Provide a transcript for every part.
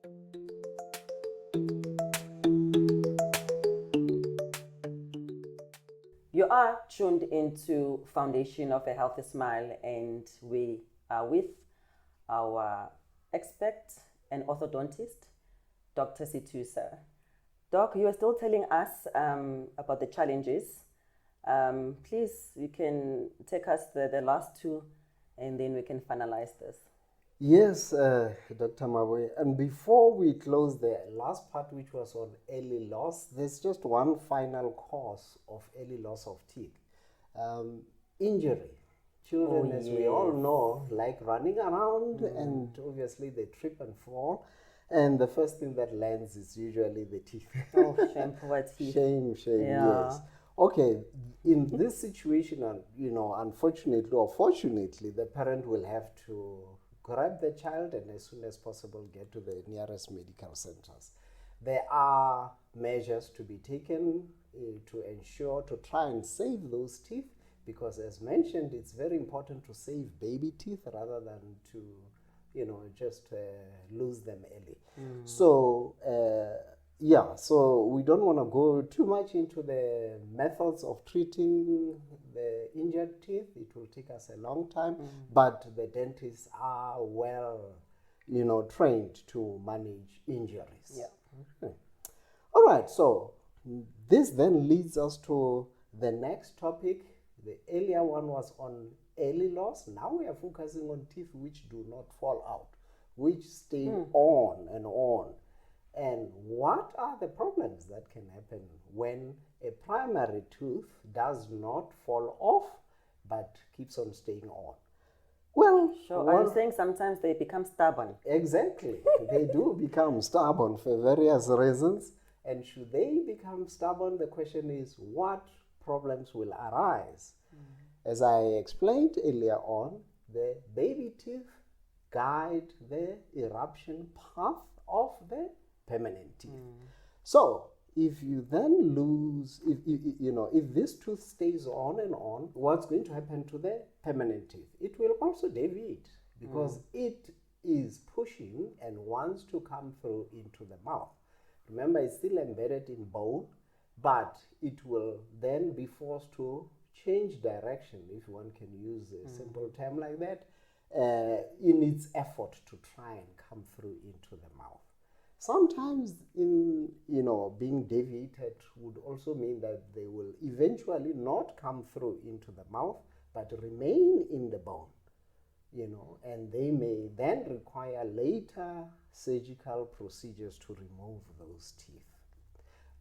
You are tuned into Foundation of a Healthy Smile, and we are with our expert and orthodontist, Dr. Situsa. Doc, you are still telling us about the challenges. Please, you can take us the last two, and then we can finalize this. Yes, Dr. Maboe. And before we close the last part, which was on early loss, there's just one final cause of early loss of teeth. Injury. Children, as we all know, like running around, and obviously they trip and fall. And the first thing that lands is usually the teeth. Oh, shame, poor teeth. Shame, yes. Okay, in this situation, unfortunately or fortunately, the parent will have to grab the child and as soon as possible get to the nearest medical centers. There are measures to be taken to ensure, to try and save those teeth, because as mentioned, it's very important to save baby teeth rather than to, just lose them early. So, so we don't want to go too much into the methods of treating the injured teeth. It will take us a long time, but the dentists are well, trained to manage injuries. Yeah. Okay. All right, so this then leads us to the next topic. The earlier one was on early loss. Now we are focusing on teeth which do not fall out, which stay on and on. And what are the problems that can happen when a primary tooth does not fall off but keeps on staying on? Well, are you saying sometimes they become stubborn? Exactly. They do become stubborn for various reasons. And should they become stubborn, the question is, what problems will arise? As I explained earlier on, the baby teeth guide the eruption path of the permanent teeth. So if you then lose, if this tooth stays on and on, what's going to happen to the permanent teeth? It will also deviate because it is pushing and wants to come through into the mouth. Remember, it's still embedded in bone, but it will then be forced to change direction, if one can use a simple term like that, in its effort to try and come through into the mouth. Sometimes being deviated would also mean that they will eventually not come through into the mouth, but remain in the bone, and they may then require later surgical procedures to remove those teeth.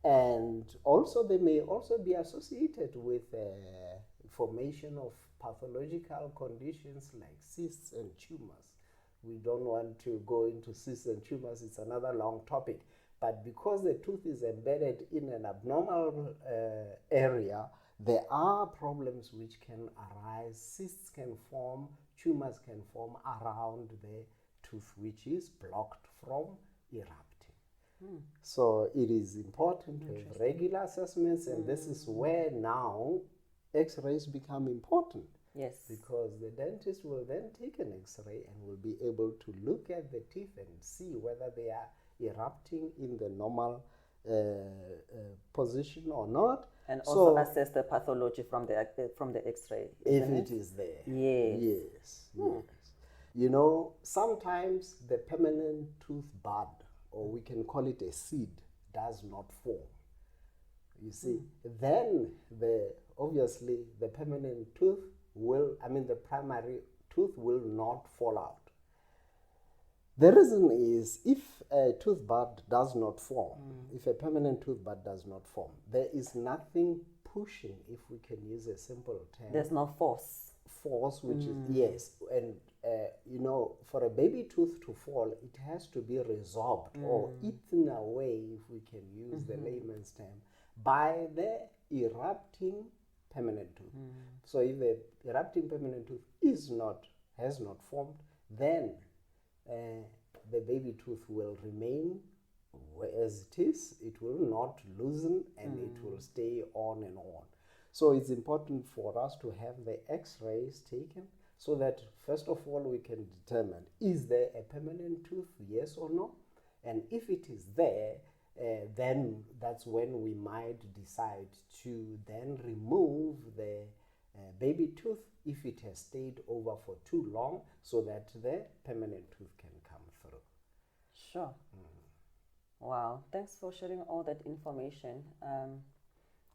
And also they may also be associated with formation of pathological conditions like cysts and tumors. We don't want to go into cysts and tumors, it's another long topic. But because the tooth is embedded in an abnormal area, there are problems which can arise. Cysts can form, tumors can form around the tooth, which is blocked from erupting. So it is important to have regular assessments, and this is where now x-rays become important. Yes. Because the dentist will then take an x-ray and will be able to look at the teeth and see whether they are erupting in the normal position or not. And also assess the pathology from the x-ray. If it is there. Yes. Yes. Sometimes the permanent tooth bud, or we can call it a seed, does not form. You see, then obviously the permanent tooth the primary tooth will not fall out. The reason is, if a tooth bud does not form, if a permanent tooth bud does not form, there is nothing pushing, if we can use a simple term. There's no force. Force, which is, yes, and for a baby tooth to fall, it has to be resorbed or eaten away, if we can use the layman's term, by the erupting permanent tooth. So if the erupting permanent tooth has not formed, then the baby tooth will remain as it is. It will not loosen, and it will stay on and on. So it's important for us to have the x-rays taken so that first of all we can determine, is there a permanent tooth, yes or no? And if it is there, then that's when we might decide to then remove the baby tooth if it has stayed over for too long, so that the permanent tooth can come through. Sure. Wow, thanks for sharing all that information.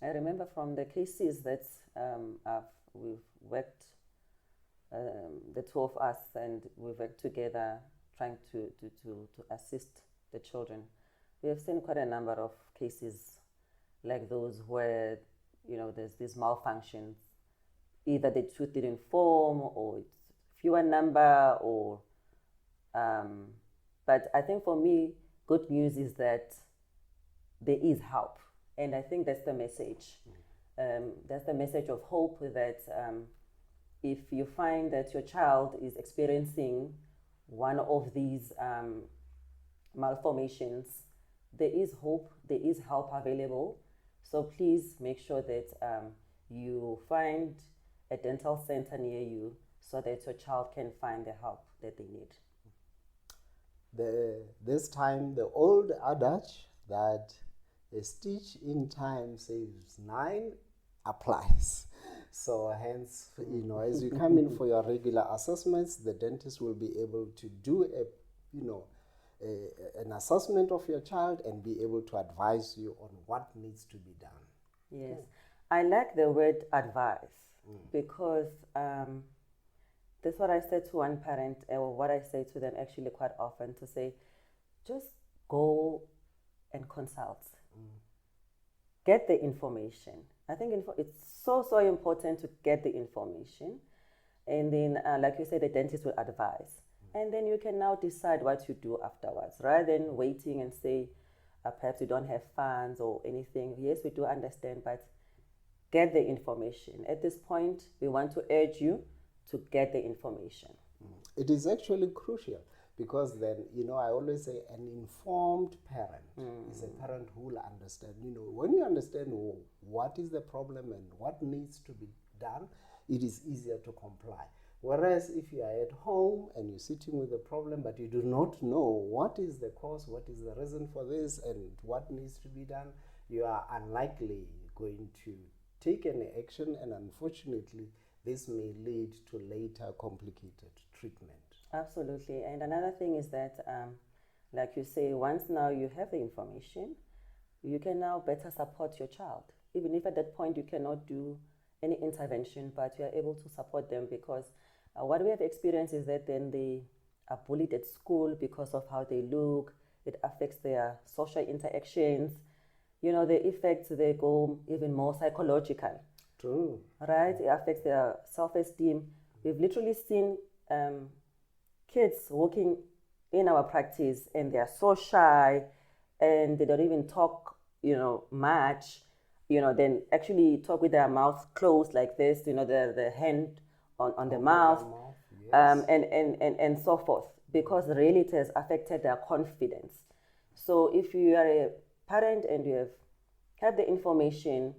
I remember from the cases that we've worked, the two of us, and we've worked together trying to assist the children. We have seen quite a number of cases like those where, there's these malfunctions. Either the tooth didn't form, or it's fewer number, or but I think for me, good news is that there is help, and I think that's the message. That's the message of hope, that if you find that your child is experiencing one of these malformations, there is hope, there is help available. So please make sure that you find a dental center near you so that your child can find the help that they need. This time, the old adage that a stitch in time saves 9 applies. So hence, as you come in for your regular assessments, the dentist will be able to do an assessment of your child and be able to advise you on what needs to be done. Yes, I like the word advice, because that's what I said to one parent, or what I say to them actually quite often, to say, just go and consult. Get the information. I think it's so important to get the information. And then, like you said, the dentist will advise. And then you can now decide what you do afterwards, rather than waiting and say, perhaps you don't have funds or anything. Yes, we do understand, but get the information. At this point, we want to urge you to get the information. It is actually crucial, because then, I always say an informed parent is a parent who will understand. When you understand what is the problem and what needs to be done, it is easier to comply. Whereas if you are at home and you're sitting with a problem, but you do not know what is the cause, what is the reason for this, and what needs to be done, you are unlikely going to take any action, and unfortunately, this may lead to later complicated treatment. Absolutely. And another thing is that, like you say, once now you have the information, you can now better support your child. Even if at that point you cannot do any intervention, but you are able to support them, because what we have experienced is that then they are bullied at school because of how they look. It affects their social interactions. The effects, they go even more psychological. True. Right? It affects their self-esteem. We've literally seen kids walking in our practice, and they're so shy, and they don't even talk, much, then actually talk with their mouth closed like this, the hand on the mouth, yes. And so forth, because really it has affected their confidence. So if you are a parent and you have the information,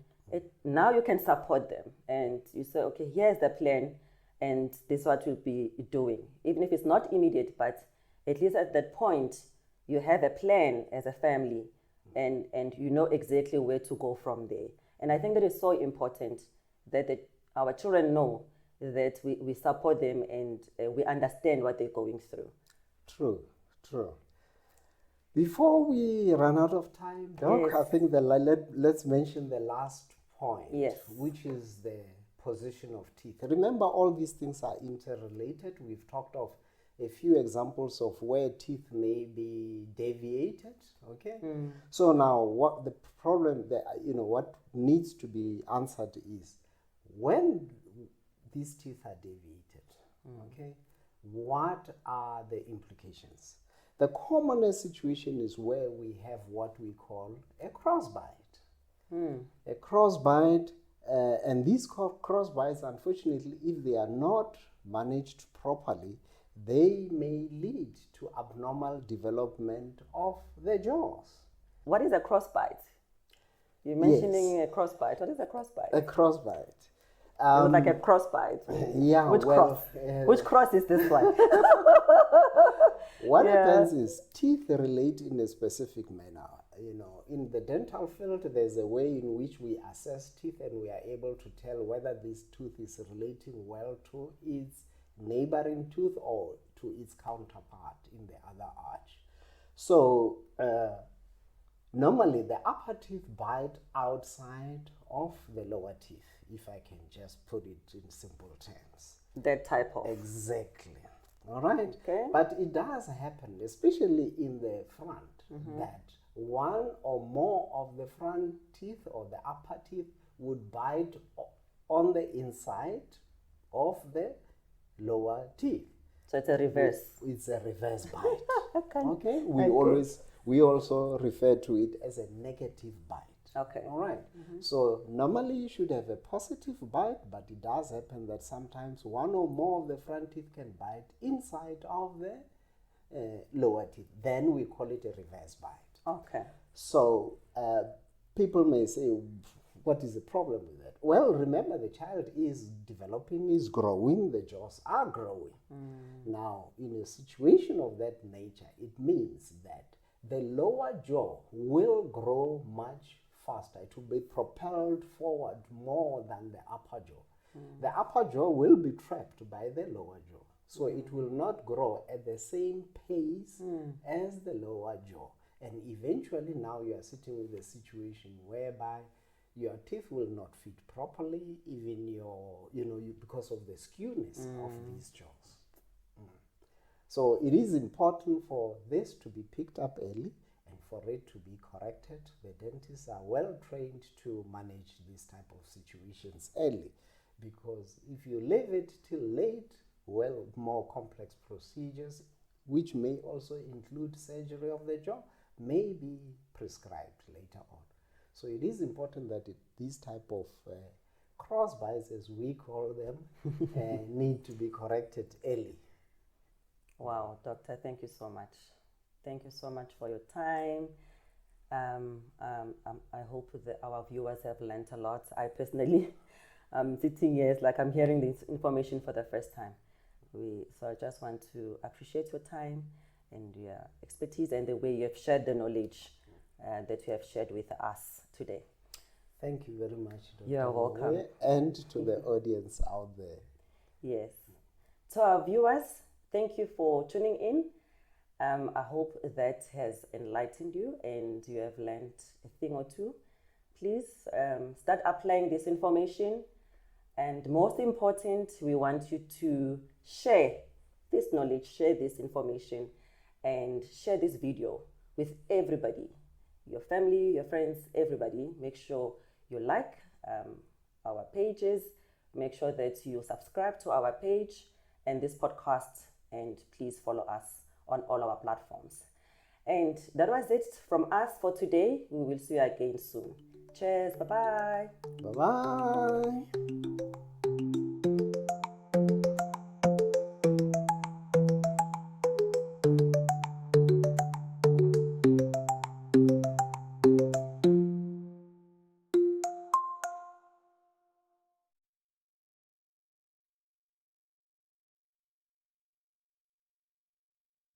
now you can support them, and you say, okay, here's the plan, and this is what we'll be doing. Even if it's not immediate, but at least at that point, you have a plan as a family, and you know exactly where to go from there. And I think that is so important, that our children know that we support them, and we understand what they're going through. True. Before we run out of time, Doc, Yes. I think let's mention the last point, Yes. which is the position of teeth. Remember, all these things are interrelated. We've talked of a few examples of where teeth may be deviated. Okay. So now, what the problem that what needs to be answered is, when these teeth are deviated, okay, what are the implications? The commonest situation is where we have what we call a crossbite. A crossbite, and these crossbites, unfortunately, if they are not managed properly, they may lead to abnormal development of the jaws. What is a crossbite? You're mentioning a crossbite. What is a crossbite? A crossbite. was like a cross bite. Yeah, Which well, cross? Which cross is this one? what Yeah. happens is teeth relate in a specific manner. In the dental field, there's a way in which we assess teeth and we are able to tell whether this tooth is relating well to its neighboring tooth or to its counterpart in the other arch. So normally the upper teeth bite outside of the lower teeth, if I can just put it in simple terms. That type of. Exactly. All right. Okay. But it does happen, especially in the front, that one or more of the front teeth or the upper teeth would bite on the inside of the lower teeth. So it's a reverse. It's a reverse bite. Okay. We also refer to it as a negative bite. Okay. All right. So normally you should have a positive bite, but it does happen that sometimes one or more of the front teeth can bite inside of the lower teeth. Then we call it a reverse bite. Okay. So people may say, what is the problem with that? Well, remember the child is developing, is growing, the jaws are growing. Now, in a situation of that nature, it means that the lower jaw will grow much faster. It will be propelled forward more than the upper jaw. The upper jaw will be trapped by the lower jaw. So it will not grow at the same pace as the lower jaw. And eventually now you are sitting with a situation whereby your teeth will not fit properly, even because of the skewness of these jaws. So it is important for this to be picked up early and for it to be corrected. The dentists are well trained to manage these type of situations early, because if you leave it till late, well, more complex procedures, which may also include surgery of the jaw, may be prescribed later on. So it is important that these type of cross bites, as we call them, need to be corrected early. Wow, doctor, thank you so much. Thank you so much for your time. I hope that our viewers have learned a lot. I personally, I'm sitting here, it's like I'm hearing this information for the first time. So I just want to appreciate your time and your expertise and the way you have shared the knowledge that you have shared with us today. Thank you very much, Dr. You're welcome. And to the audience out there. Yes. To our viewers, thank you for tuning in. I hope that has enlightened you and you have learned a thing or two. Please start applying this information. And most important, we want you to share this knowledge, share this information, and share this video with everybody, your family, your friends, everybody. Make sure you like our pages. Make sure that you subscribe to our page and this podcast, and please follow us on all our platforms. And that was it from us for today. We will see you again soon. Cheers. Bye-bye. Bye-bye.